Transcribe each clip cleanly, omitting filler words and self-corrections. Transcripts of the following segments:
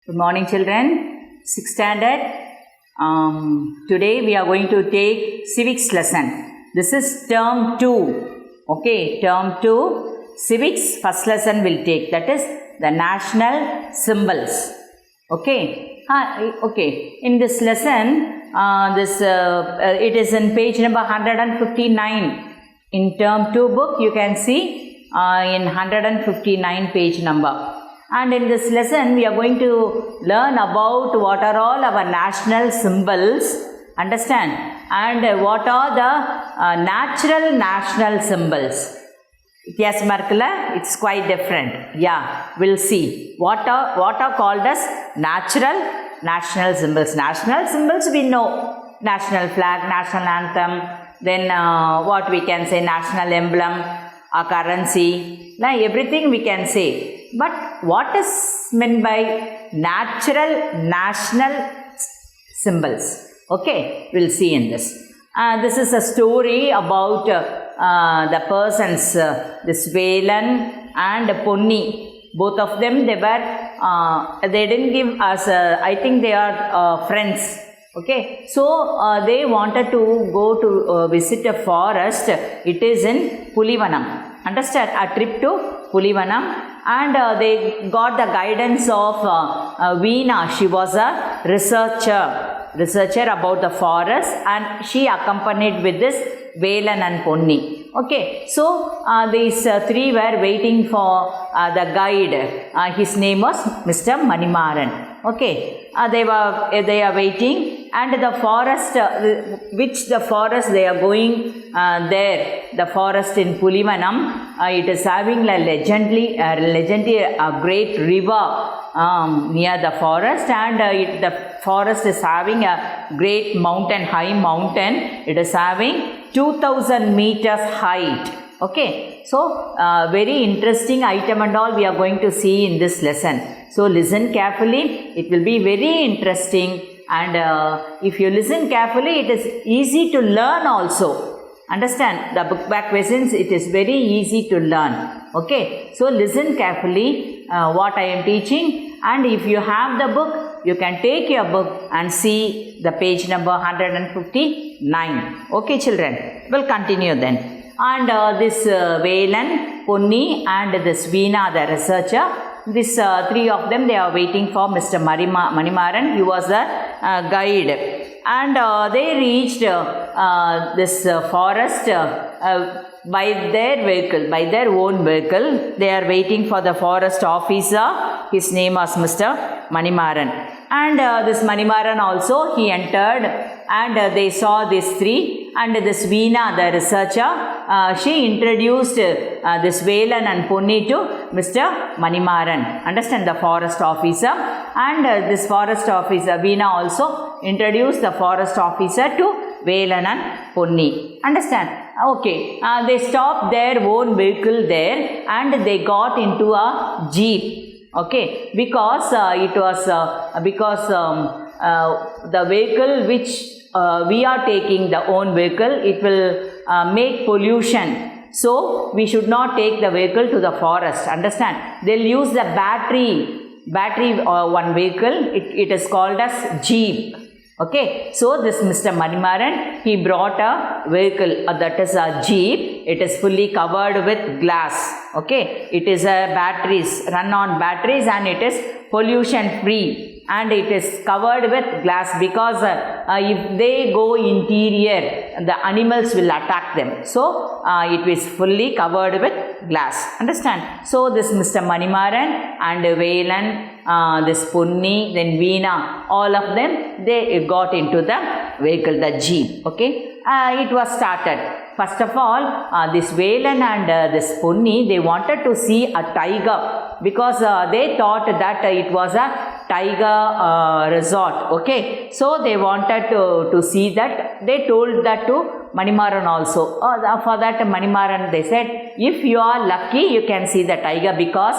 Good morning, children. 6th standard. Today we are going to take civics lesson. This is term 2. Okay, term 2. Civics first lesson will take. That is the national symbols. Okay. Okay. In this lesson, it is in page number 159. In term 2 book, you can see in 159 page number. And in this lesson, we are going to learn about what are all our national symbols, understand, and what are the natural national symbols. Yes, Markula, it's quite different. Yeah, we'll see. What are called as natural national symbols. National symbols we know. National flag, national anthem, then what we can say, national emblem, a currency, like everything we can say. But what is meant by natural national symbols? Okay, we'll see in this. This is a story about the persons, this Velan and Ponni. Both of them, they didn't give us, I think they are friends. Okay, so they wanted to go to visit a forest. It is in Pulivanam. Understand? A trip to Pulivanam, and they got the guidance of Veena. She was a researcher about the forest, and she accompanied with this Velan and Ponni. Okay, so these three were waiting for the guide. His name was Mr. Manimaran. Okay, they are waiting, and the forest, the forest they are going there, the forest in Pulivanam, it is having a legendary great river near the forest, and the forest is having a great mountain, high mountain. It is having 2000 meters height. Okay, so very interesting item and all we are going to see in this lesson. So listen carefully, it will be very interesting, and if you listen carefully, it is easy to learn also. Understand, the book back questions, it is very easy to learn. Okay, so listen carefully what I am teaching, and if you have the book, you can take your book and see the page number 159. Okay, children, we'll continue then. And this Velan, Ponni, and this Veena, the researcher, these three of them, they are waiting for Mr. Manimaran. He was the guide, and they reached this forest by their own vehicle. They are waiting for the forest officer. His name was Mr. Manimaran, and this Manimaran also, he entered, and they saw these three, and this Veena, the researcher, she introduced this Velan and Ponni to Mr. Manimaran. Understand, the forest officer, and this forest officer Veena also introduced the forest officer to Velan and Ponni. Understand? Okay, they stopped their own vehicle there, and they got into a jeep. Okay, because it was the vehicle which we are taking, the own vehicle, it will make pollution. So we should not take the vehicle to the forest. Understand? They'll use the battery one vehicle. It is called as jeep. Okay, so this Mr. Manimaran, he brought a vehicle, that is a jeep. It is fully covered with glass. Okay, it is run on batteries, and it is pollution free, and it is covered with glass, because if they go interior, the animals will attack them. So it is fully covered with glass. Understand? So this Mr. Manimaran and Velan, this Ponni, then Veena, all of them, they got into the vehicle, the jeep. Okay, it was started. First of all, this Velan and this Ponni, they wanted to see a tiger, because they thought that it was a tiger resort. Okay, so they wanted to see that. They told that to Manimaran also. For that Manimaran, they said, if you are lucky, you can see the tiger, because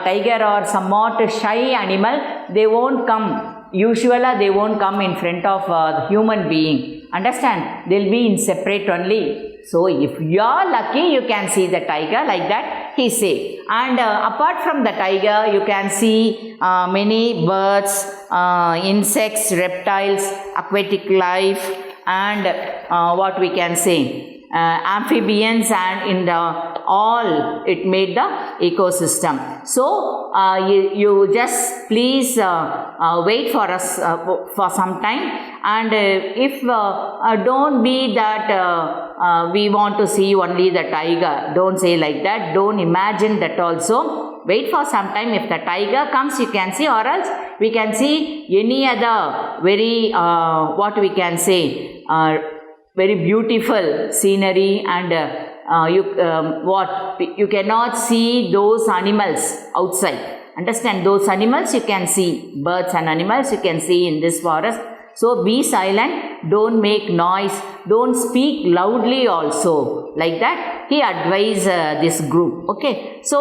tiger are somewhat shy animal. They won't come. Usually they won't come in front of the human being. Understand? They'll be in separate only. So if you are lucky, you can see the tiger, like that he say. And apart from the tiger, you can see many birds, insects, reptiles, aquatic life, and what we can say, amphibians, and in the all it made the ecosystem. So you just please wait for us for some time, and if don't be that we want to see only the tiger, don't say like that, don't imagine that also. Wait for some time. If the tiger comes, you can see, or else we can see any other very what we can say, very beautiful scenery, and you cannot see those animals outside. Understand, those animals you can see, birds and animals you can see in this forest. So be silent, don't make noise, don't speak loudly also. Like that he advised this group. Okay, so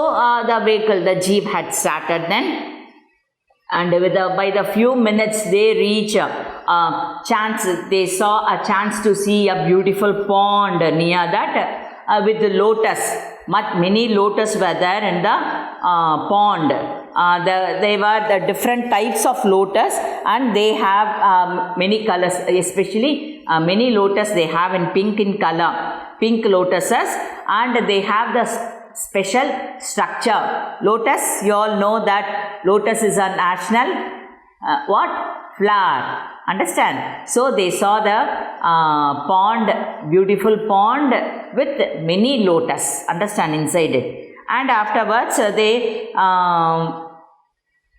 the vehicle, the jeep had started then. And by the few minutes they reach they saw a chance to see a beautiful pond near that with the lotus. Many lotus were there in the pond. They were the different types of lotus, and they have many colors, especially many lotus they have in pink in color, pink lotuses, and they have the special structure. Lotus, you all know that lotus is a national flower. Understand? So they saw the pond, beautiful pond with many lotus. Understand, inside it. And afterwards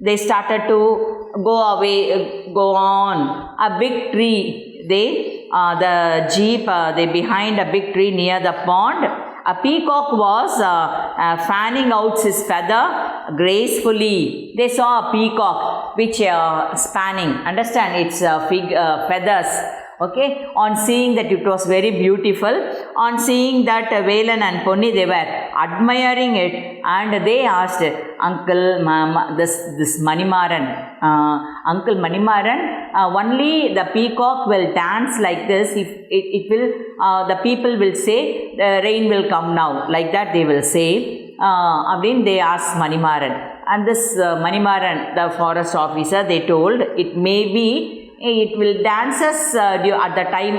they started to go away, go on. A big tree, the jeep, they behind a big tree near the pond. A peacock was fanning out his feather gracefully. They saw a peacock which spanning. Understand, its feathers. Okay, on seeing that it was very beautiful, on seeing that Velan and Ponni, they were admiring it, and they asked Uncle this Manimaran, Uncle Manimaran, only the peacock will dance like this. If it will, the people will say the rain will come now. Like that they will say. Again they asked Manimaran, and this Manimaran, the forest officer, they told it may be. It will dance us at the time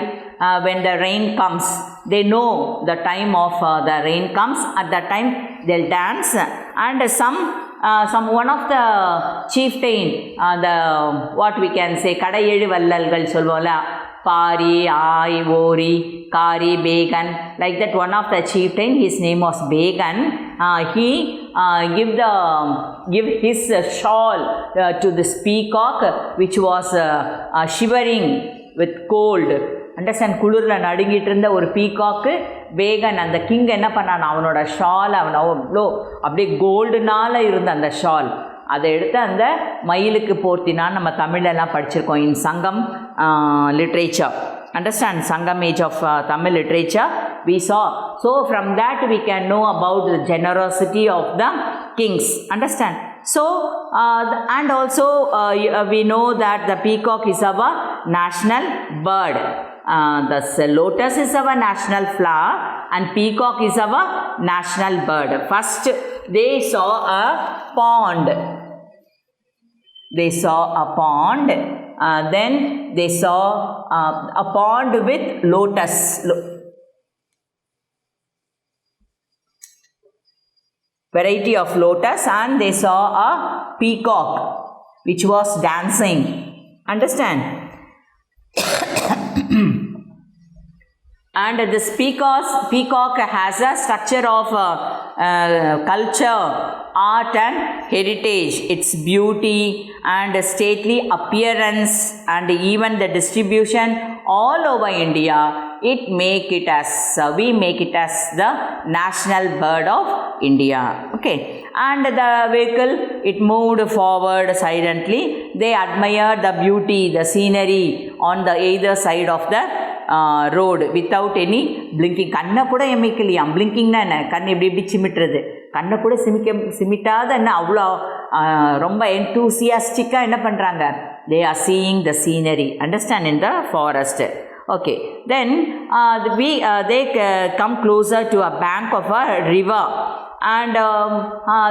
when the rain comes. They know the time of the rain comes. At that time they'll dance. And one of the chieftain, the what we can say, Kadayelu Vallalgal solvola, Pari, Ai, Ori, Kari, Began, like that. One of the chieftain, his name was Began. He give his shawl to this peacock, which was shivering with cold. Understand, kulurla nadingittu irundha ஒரு peacock வேகன் அந்த king என்ன பண்ணான், அவனோட shawl அவ்வளோ அப்படியே கோல்டுனால இருந்த அந்த shawl அதை எடுத்து அந்த மயிலுக்கு போர்த்தினான்னு நம்ம தமிழெல்லாம் படிச்சிருக்கோம் இன் சங்கம் literature. Understand, Sangam age of Tamil literature we saw. So from that we can know about the generosity of the kings. Understand? So and also we know that the peacock is our national bird. The lotus is our national flower, and peacock is our national bird. First they saw a pond. They saw a pond. Then they saw a pond with lotus. Variety of lotus, and they saw a peacock which was dancing. Understand? And this peacock has a structure of culture, art and heritage, its beauty and stately appearance, and even the distribution all over India. We make it as the national bird of India. Okay, and the vehicle, it moved forward silently. They admired the beauty, the scenery on the either side of the road without any blinking. கண்ணை கூட எமிக்கலையாம். பிளிங்கிங்னா என்ன, கண் இப்படி சிமிட்டுறது, கண்ணை கூட சிமிட்டாத என்ன, அவ்வளோ ரொம்ப என்தூசியாஸ்டிக்காக என்ன பண்ணுறாங்க, they are seeing the scenery. Understand, in the forest. Okay, then they come closer to a bank of a river, and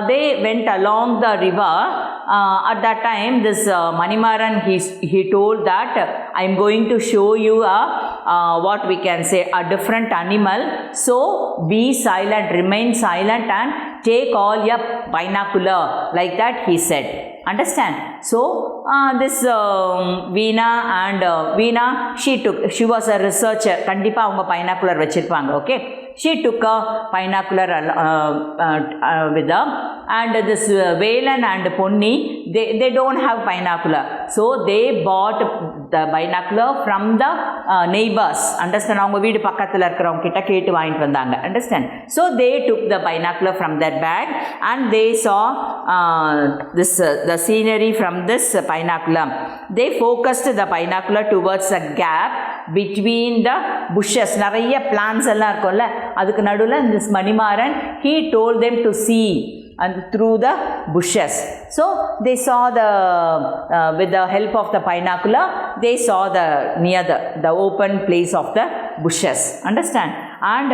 they went along the river. At that time, this Manimaran, he told that I am going to show you what we can say, a different animal. So be silent, remain silent, and take all your binocular, like that he said. Understand? So this Veena and Veena, she was a researcher. Kandipa avanga binocular vechirpaanga. Okay, she took a binocular with her, and this Velan and Ponni, they don't have binocular, so they bought the binocular from the neighbors. Understand? Avanga veedu pakkathula irukravanga kitta kettu vaangittu vandanga. Understand? So they took the binocular from that bag, and they saw this the scenery from this binocular. They focused the binocular towards a gap between the bushes. Nariya plants எல்லாம் இருக்கும்ல, அதுக்கு நடுவில் this Manimaran, he told them to see and through the bushes. So they saw the with the help of the binocular, they saw the near the open place of the bushes. Understand? And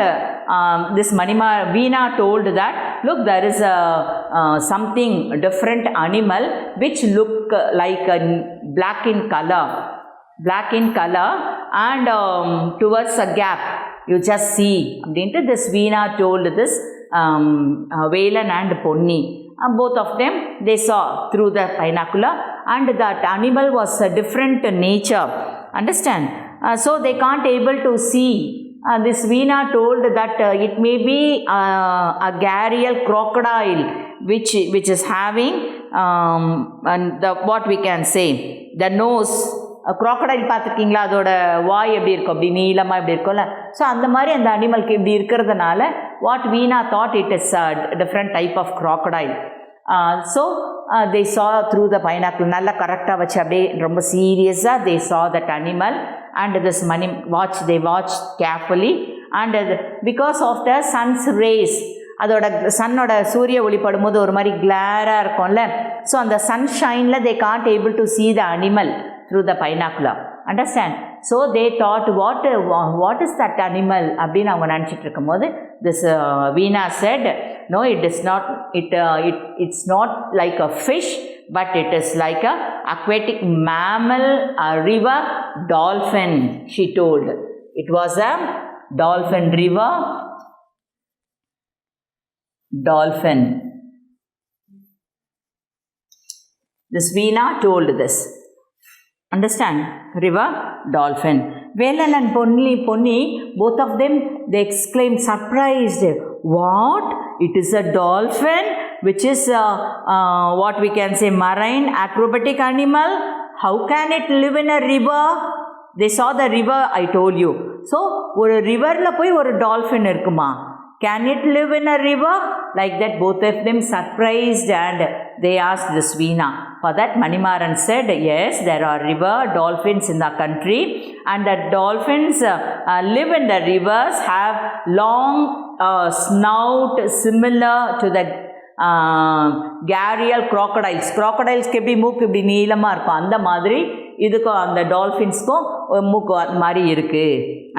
this Veena told that, look, there is a something different animal which look like a black in color, and towards a gap, you just see. This Veena told this Velan and Ponni, both of them, they saw through the binocular, and that animal was a different nature. Understand? So they can't able to see. This Veena told that it may be a gharial crocodile which is having and the what we can say, the nose. crocodile பார்த்துருக்கீங்களா, அதோட வாய் எப்படி இருக்கும், அப்படி நீளமாக எப்படி இருக்கும்ல. So அந்த மாதிரி அந்த அனிமலுக்கு இப்படி இருக்கிறதுனால what Veena thought it is different type of crocodile. So they saw through the binocular, நல்லா கரெக்டாக வச்சு அப்படியே ரொம்ப சீரியஸாக they saw that animal, and this they watched carefully, and because of the sun's rays, அதோட சன்னோட சூரிய ஒளி படும்போது ஒரு மாதிரி கிளாராக இருக்கும்ல. ஸோ அந்த சன்ஷைனில் they can't able to see the animal through the binocular. Understand? So they thought, what is that animal அப்படின்னு அவங்க நினச்சிட்டு இருக்கும்போது this Veena said, no, it is not, it's not like a fish, but it is like a aquatic mammal, a river dolphin, she told. It was a dolphin, river dolphin. This Veena told this. Understand? River dolphin. Velan and Ponni, both of them, they exclaimed, surprised. What? It is a dolphin, which is what we can say, marine acrobatic animal. How can it live in a river? They saw the river, I told you. So, ஒரு riverல போய் ஒரு dolphin இருக்குமா? Can it live in a river? Like that, both of them surprised, and they asked this Veena. For that, Manimaran said, yes, there are river dolphins in the country, and the dolphins live in the rivers, have long snout similar to the gharial crocodiles. crocodilesக்கு எப்படி மூக்கு இப்படி நீளமாக இருக்கும், அந்த மாதிரி இதுக்கும் அந்த டால்ஃபின்ஸ்க்கும் மூக்கு மாதிரி இருக்குது.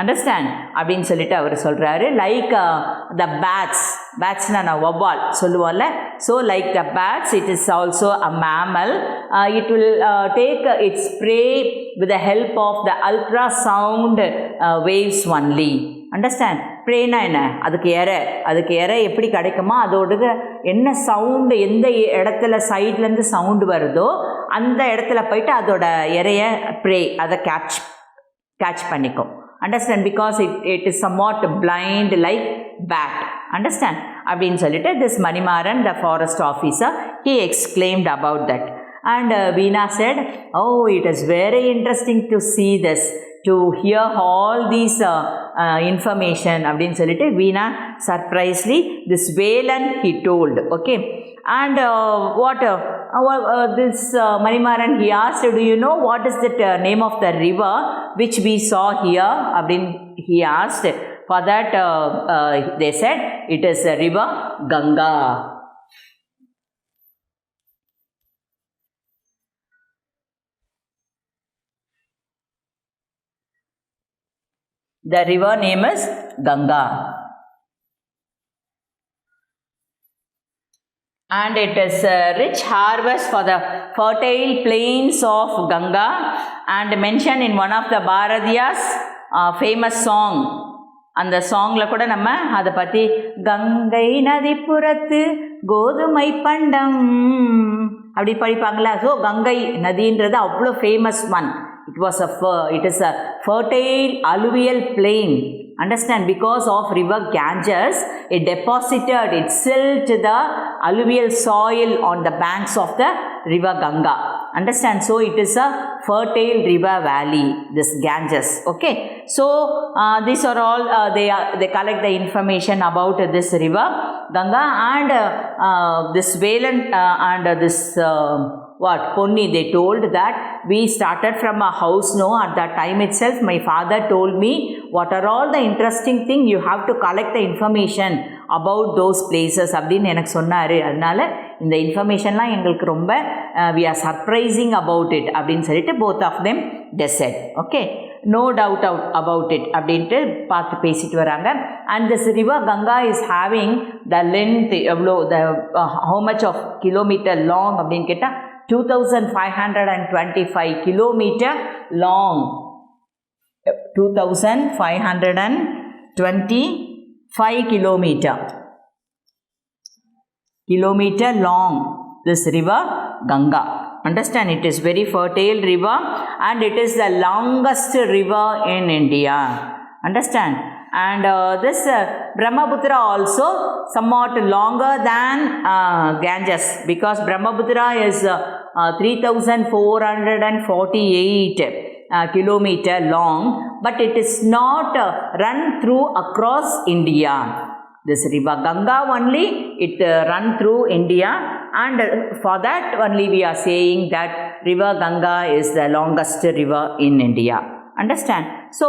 அண்டர்ஸ்டாண்ட்? அப்படின்னு சொல்லிட்டு அவர் சொல்கிறாரு. லைக் த பேட்ஸ்னால் நான் வவ்வால் சொல்லுவோம்ல. So like the bats, it is also a mammal. It will take its prey with the help of the ultra sound waves only. Understand? ப்ரேனா என்ன? அதுக்கு எரை எப்படி கிடைக்குமோ அதோட என்ன சவுண்டு, எந்த இடத்துல சைட்லேருந்து சவுண்டு வருதோ அந்த இடத்துல போயிட்டு அதோட இறைய ப்ரே அதை கேட்ச் பண்ணிக்கும். Understand? Because it is somewhat blind like bat. Understand? அப்படின்னு சொல்லிட்டு this Manimaran, the forest officer, he exclaimed about that. And Veena said, oh, it is very interesting to see this, to hear all these information. அப்படின்னு சொல்லிட்டு Veena surprisingly this Velan he told. Okay. And this Manimaran, he asked, do you know what is the name of the river which we saw here? He asked. For that, they said it is a river Ganga. The river name is Ganga. And it is a rich harvest for the fertile plains of Ganga, and mentioned in one of the Bharatiya's famous song. அந்த சாங்கில் கூட நம்ம அதை பற்றி கங்கை நதிப்புறத்து கோதுமை பண்டம் அப்படி படிப்பாங்களா. So Ganga நதின்றது அவ்வளோ famous one. It is a fertile alluvial plain. Understand, because of river Ganges, it deposited its silt to the alluvial soil on the banks of the river Ganga. Understand, so it is a fertile river valley, this Ganges. Okay, so these are all they collect the information about this river Ganga, and this Velan and this Ponni, they told that we started from a house. No, at that time itself my father told me what are all the interesting thing you have to collect the information about those places அப்படின்னு எனக்கு சொன்னார். அதனால் இந்த இன்ஃபர்மேஷன்லாம் எங்களுக்கு ரொம்ப we are surprising about it அப்படின்னு சொல்லிட்டு both of them they said. Okay, no doubt about it அப்படின்ட்டு பார்த்து பேசிட்டு வராங்க. And this river Ganga is having the length எவ்வளோ, the how much of kilometer long அப்படின்னு கேட்டால் 2525 kilometer long. 2525 kilometer long, this river Ganga. Understand, it is very fertile river, and it is the longest river in India. Understand, and this Brahmaputra also somewhat longer than Ganges, because Brahmaputra is 3448 kilometer long, but it is not run through across India. This river Ganga only, it run through India, and for that only we are saying that river Ganga is the longest river in India. Understand? So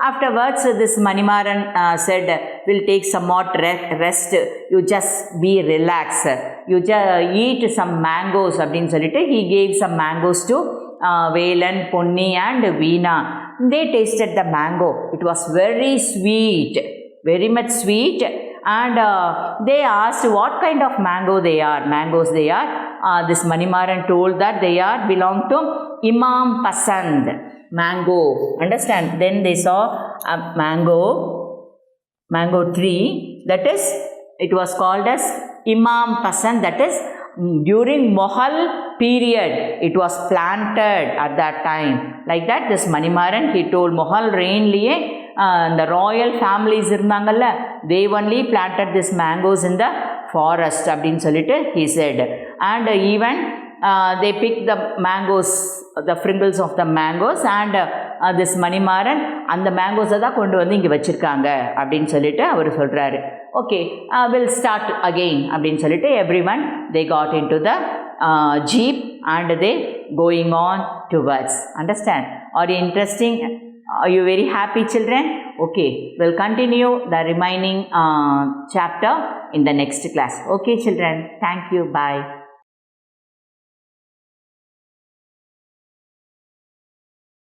afterwards this Manimaran said, we'll take some more rest, you just be relaxed, you just eat some mangoes அப்படின்னு சொல்லிட்டு he gave some mangoes to Velan, Ponni and Veena. They tasted the mango. It was very sweet, very much sweet, and they asked what kind of mangoes they are. This Manimaran told that they belong to Imam Pasand mango. Understand, then they saw a mango tree, that is, it was called as Imam Pasand, that is during Mughal period it was planted at that time. Like that this Manimaran, he told Mughal reign liye the royal families irundangalla, they only planted this mangoes in the forest அப்படினு சொல்லிட்டு he said. And even they picked the mangoes, the fringles of the mangoes, and this Manimaran அந்த மேங்கோஸை தான் கொண்டு வந்து இங்கே வச்சுருக்காங்க அப்படின்னு சொல்லிட்டு அவர் சொல்கிறாரு. ஓகே, வில் ஸ்டார்ட் அகெயின் அப்படின்னு சொல்லிட்டு everyone they got into the jeep and they going on towards. Understand? Are you interesting? Are you very happy, children? Okay, we'll continue the remaining chapter in the next class. Okay, children. Thank you. Bye.